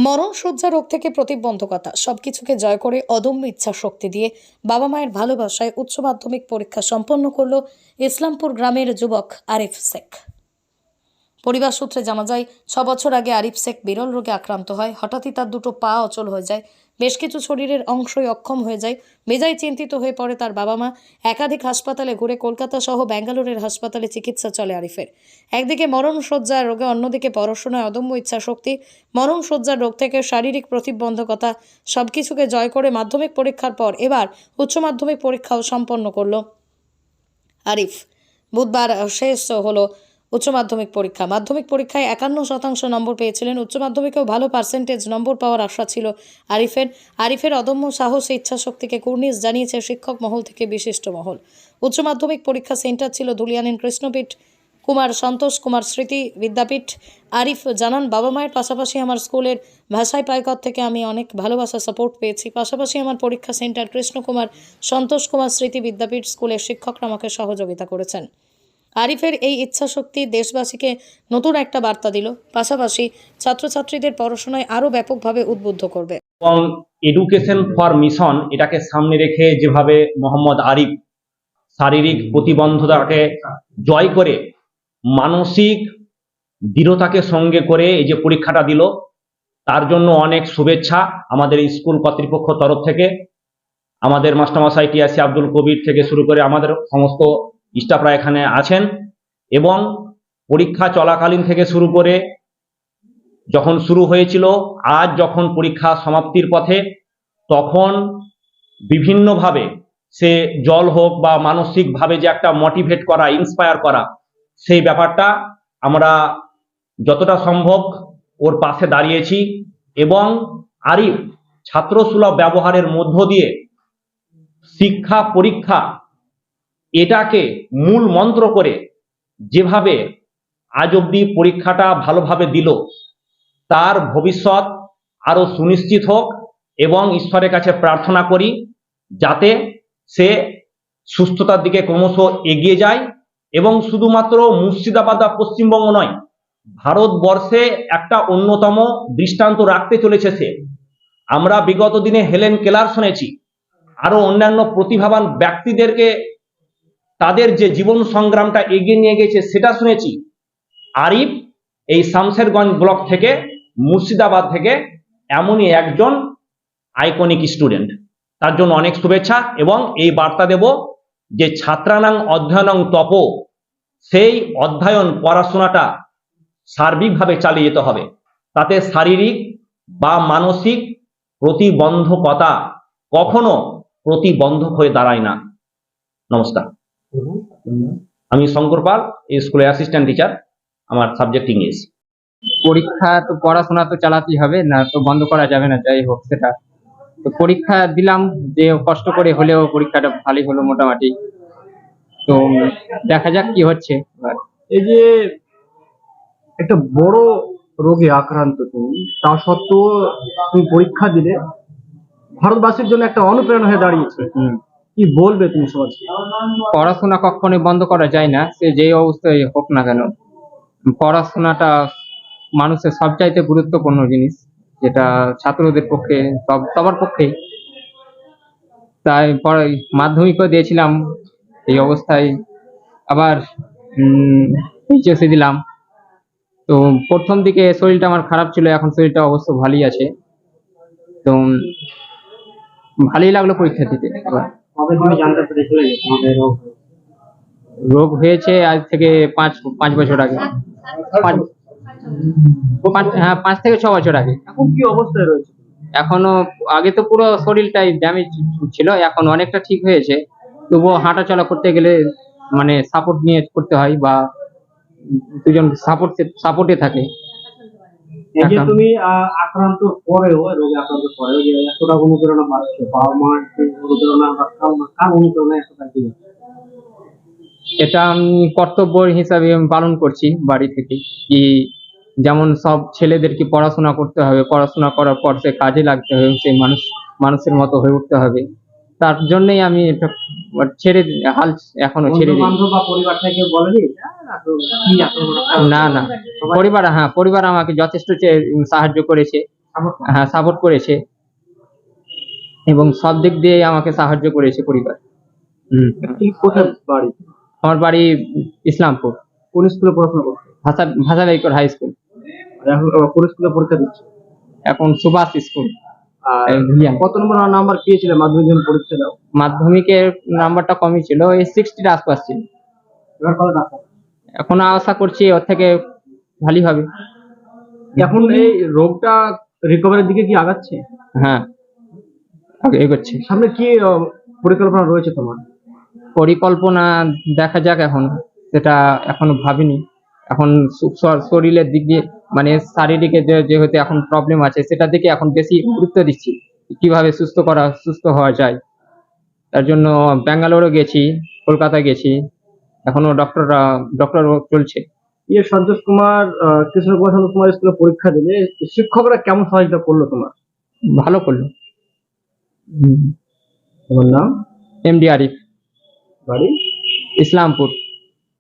মরণ শয্যা রোগ থেকে প্রতিবন্ধকতা সবকিছুকে জয় করে অদম্য ইচ্ছা শক্তি দিয়ে বাবা মায়ের ভালোবাসায় উচ্চ মাধ্যমিক পরীক্ষা সম্পন্ন করল ইসলামপুর গ্রামের যুবক আরিফ শেখ। পরিবার সূত্রে জানা যায় 6 বছর আগে আরিফ শেখ বিরল রোগে আক্রান্ত হয়। হঠাৎই তার দুটো পা অচল হয়ে যায়, বেশ কিছু শরীরের অংশই অক্ষম হয়ে যায়। বেজায় চিন্তিত হয়ে পড়ে তার বাবা মা। একাধিক হাসপাতালে ঘুরে কলকাতা সহ ব্যাঙ্গালোরের হাসপাতালে চিকিৎসা চলে আরিফের। একদিকে মরণ শয্যার রোগে, অন্যদিকে পড়াশোনায় অদম্য ইচ্ছা শক্তি। মরণ শয্যার রোগ থেকে শারীরিক প্রতিবন্ধকতা সবকিছুকে জয় করে মাধ্যমিক পরীক্ষার পর এবার উচ্চ মাধ্যমিক পরীক্ষাও সম্পন্ন করল আরিফ। বুধবার শেষ হলো উচ্চ মাধ্যমিক পরীক্ষা। মাধ্যমিক পরীক্ষায় 51% নম্বর পেয়েছিলেন। উচ্চ মাধ্যমিকেও ভালো পার্সেন্টেজ নম্বর পাওয়ার আশা ছিল আরিফের অদম্য সাহস, ইচ্ছা শক্তিকে কুর্নিশ জানিয়েছে শিক্ষক মহল থেকে বিশিষ্ট মহল। উচ্চ মাধ্যমিক পরীক্ষা সেন্টার ছিল ধুলিয়ানের কৃষ্ণপীঠ কুমার সন্তোষ কুমার স্মৃতি বিদ্যাপীঠ। আরিফ জানান, বাবা মায়ের পাশাপাশি আমার স্কুলের ভাষায় পাইকত থেকে আমি অনেক ভালোবাসা সাপোর্ট পেয়েছি। পাশাপাশি আমার পরীক্ষা সেন্টার কৃষ্ণকুমার সন্তোষ কুমার স্মৃতি বিদ্যাপীঠ স্কুলের শিক্ষকরা আমাকে সহযোগিতা করেছেন। আরিফের এই ইচ্ছাশক্তি দেশবাসীকে নতুন একটা বার্তা দিল, পাশাপাশি ছাত্রছাত্রীদের পড়াশোনায় আরও ব্যাপকভাবে উদ্বুদ্ধ করবে। এবং এডুকেশন ফর মিশন এটাকে সামনে রেখে যেভাবে মোহাম্মদ আরিফ শারীরিক প্রতিবন্ধকতাকে জয় করে মানসিক দৃঢ়তাকে সঙ্গে করে এই যে পরীক্ষাটা দিল, তার জন্য অনেক শুভেচ্ছা আমাদের স্কুল কর্তৃপক্ষ তরফ থেকে। আমাদের মাস্টারমশাই টিআরসি আব্দুল কবির থেকে শুরু করে আমাদের সমস্ত স্টাফরা এখানে আছেন, এবং পরীক্ষা চলাকালীন থেকে শুরু করে যখন শুরু হয়েছিল, আজ যখন পরীক্ষা সমাপ্তির পথে, তখন বিভিন্নভাবে সে জল হোক বা মানসিকভাবে যে একটা মোটিভেট করা, ইন্সপায়ার করা, সেই ব্যাপারটা আমরা যতটা সম্ভব ওর পাশে দাঁড়িয়েছি। এবং আরিফ ছাত্রসুলভ ব্যবহারের মধ্য দিয়ে শিক্ষা পরীক্ষা এটাকে মূল মন্ত্র করে যেভাবে আজ অবধি পরীক্ষাটা ভালোভাবে দিল, তার ভবিষ্যৎ আরো সুনিশ্চিত হোক, এবং ঈশ্বরের কাছে প্রার্থনা করি যাতে সে সুস্থতার দিকে ক্রমশ এগিয়ে যায়। এবং শুধুমাত্র মুর্শিদাবাদ বা পশ্চিমবঙ্গ নয়, ভারতবর্ষে একটা অন্যতম দৃষ্টান্ত রাখতে চলেছে সে। আমরা বিগত দিনে হেলেন কেলার শুনেছি, আরো অন্যান্য প্রতিভাবান ব্যক্তিদেরকে তাদের যে জীবন সংগ্রামটা এগিয়ে নিয়ে গেছে সেটা শুনেছি। আরিফ এই শামশেরগঞ্জ ব্লক থেকে, মুর্শিদাবাদ থেকে এমনই একজন আইকনিক স্টুডেন্ট। তার জন্য অনেক শুভেচ্ছা, এবং এই বার্তা দেব যে ছাত্রানাং অধ্যয়নং তপ, সেই অধ্যয়ন পড়াশোনাটা সার্বিকভাবে চালিয়ে যেতে হবে, তাতে শারীরিক বা মানসিক প্রতিবন্ধকতা কখনো প্রতিবন্ধক হয়ে দাঁড়ায় না। নমস্কার, আমি শঙ্কর পাল, এই স্কুলের অ্যাসিস্ট্যান্ট টিচার, আমার সাবজেক্ট ইংলিশ। পরীক্ষা তো পড়াশোনা তো চালাতেই হবে, না তো বন্ধ করা যাবে না, যাই হোক সেটা। তো পরীক্ষা দিলাম, যে কষ্ট করে হলেও পরীক্ষাটা ভালোই হলো মোটামুটি। তো দেখা যাক কি হচ্ছে এবার। এই যে একটা বড় রোগে আক্রান্ত তুমি, তা সত্ত্বেও তুমি পরীক্ষা দিলে, ভারতবাসীর জন্য একটা অনুপ্রেরণা হয়ে দাঁড়িয়েছে। কি বলবে তুমি সমাজকে? পড়াশোনা কখনোই বন্ধ করা যায় না, সে যেই অবস্থায় হোক না কেন। পড়াশোনাটা মানুষের সবচাইতে গুরুত্বপূর্ণ জিনিস, যেটা ছাত্রদের পক্ষে, সবার পক্ষেই। তাই পরে মাধ্যমিকও দিয়েছিলাম এই অবস্থায়, আবার এইচএসসি দিলাম। তো প্রথম দিকে শরীরটা আমার খারাপ ছিল, এখন শরীরটা অবশ্য ভালোই আছে। তো ভালোই লাগলো পরীক্ষা দিতে। কবে তুমি জানতে পেরেছিলে যে তোমাদের রোগ হয়েছে আজ থেকে পাঁচ বছর আগে। হ্যাঁ, 5 থেকে 6 বছর আগে। এখন কি অবস্থায় রয়েছে? এখনো, আগে তো পুরো শরীরটাই ড্যামেজ ছিল, এখন অনেকটা ঠিক হয়েছে। তবুও হাঁটাচলা করতে গেলে মানে সাপোর্ট নিয়ে করতে হয়, বা দুজন সাপোর্টে থাকে। এই যে তুমি আক্রান্ত পরেও, রোগে আক্রান্ত পরেও যে এতটা অনুপ্রেরণা পাচ্ছ, বাবা মার অনুপ্রেরণা বা কার অনুপ্রেরণা এতটা কি? এটা আমি কর্তব্য হিসাবে আমি পালন করছি বাড়ি থেকে, কি যেমন সব ছেলেদেরকে পড়াশোনা করতে হবে, পড়াশোনা করার পর সে কাজে লাগতে হবে, সে মানুষের মতো হয়ে উঠতে হবে। তার জন্যই আমি এটা হাল এখনো ছেড়ে দিই। বন্ধু বা পরিবার থেকে বলেনি না, পরিবার আমাকে যথেষ্ট সাহায্য করেছে। হ্যাঁ সাপোর্ট করেছে এবং সব দিক দিয়ে আমাকে সাহায্য করেছে পরিবার। কি কোথায় বাড়ি? আমার বাড়ি ইসলামপুর, কোন স্কুলে পড়াশোনা করছো? ভাষা বাইকর হাই স্কুল, আর এখন কোন স্কুলে পরীক্ষা দিচ্ছ? এখন সুভাষ স্কুল। আর ধুলিয়ান। কত নম্বর নাম্বার পেয়েছিলে মাধ্যমিক যখন পরীক্ষা দাও? মাধ্যমিকের নাম্বারটা কমই ছিল, ওই 60-র আশপাশ ছিল। এবার কত টাকা? এখন আশা করছি ওর থেকে ভালোই হবে। এখন এই রোগটা রিকভারির দিকে কি আগাচ্ছে? হ্যাঁ এগোচ্ছে। সামনে কি পরিকল্পনা রয়েছে তোমার? পরিকল্পনা দেখা যাক, এখন সেটা এখনো ভাবিনি। এখন শরীরের দিক দিয়ে মানে শারীরিক যেহেতু এখন প্রবলেম আছে, সেটার দিকে এখন বেশি গুরুত্ব দিচ্ছি, কিভাবে সুস্থ হওয়া যায়। তার জন্য ব্যাঙ্গালোরও গেছি, কলকাতা গেছি, এখনো ডক্টর চলছে। সন্তোষ কুমার কৃষ্ণকুমার সন্তোষ কুমার স্কুলে পরীক্ষা দিলে শিক্ষকরা কেমন সহযোগিতা করলো তোমার? ভালো করলো। তোমার নাম? এমডি আরিফ, বাড়ি? ইসলামপুর।